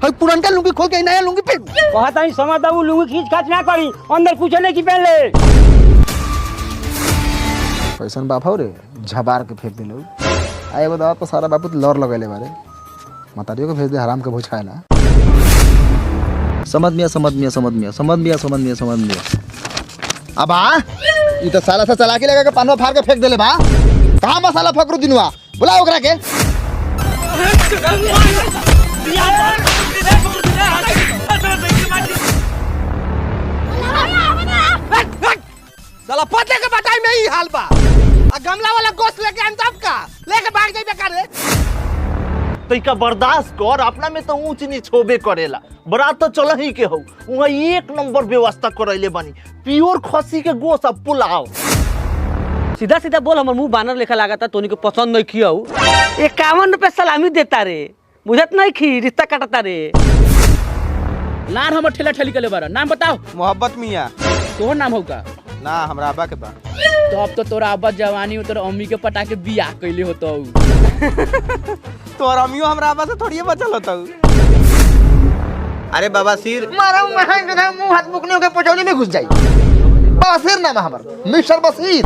हई पुरनका लुंगी खोल के नया लुंगी पहन। कहता ही समझ दऊ लुंगी खींच खाच ना करी, अंदर कुछ नहीं की पहले। कैसन बाप हो रे, झबार के फेंक दिलो। आए बता तो सारा बापू लौर लगेले बारे। मतारियों को भेज दे हराम के भोज खाए ना। समझ मिया समझ मिया समझ मिया समझ मिया समझ मिया समझ मिया। अब आ ई तो साला से चला के लगा के पानवा फाड़ के फेंक देले बा। कहां मसाला फकरू दिनवा बुला ओकरा के। साला पते के बटाई में ही हाल बा। आ गमला वाला गोश्त लेके आन तब का लेके भाग जाई बेकार रे। तैका बर्दाश्त कर, अपना में तो ऊंच नीच होबे करेला। बरात तो चल ही के हो, वहाँ एक नंबर व्यवस्था करैले बानी, प्योर खसी के गोश्त अब पुलाव। सीधा सीधा बोल, हमर मुंह बानर लेखा लागता, तोनी को पसंद नहीं खियाऊ। 51 रुपए सलामी देता रे, बुझत नहीं खी रिश्ता काटता रे। लान हमर ठेला ठेली के ले बारा, नाम बताओ। मोहब्बत मियां। तोहर नाम होगा ना हमरा अब्बा के बा। तो अब तो तोरा अब्बा जवानी में तोरा अम्मी के पटा के बियाह कैले होतो। तोर अम्मियो हमरा अब्बा से थोड़ी बचल होतो। अरे बाबा सिर मारा मुंह हाथ मुकने के पचौनी में घुस जाई। बसीर नाम हमर मिस्टर बसीर।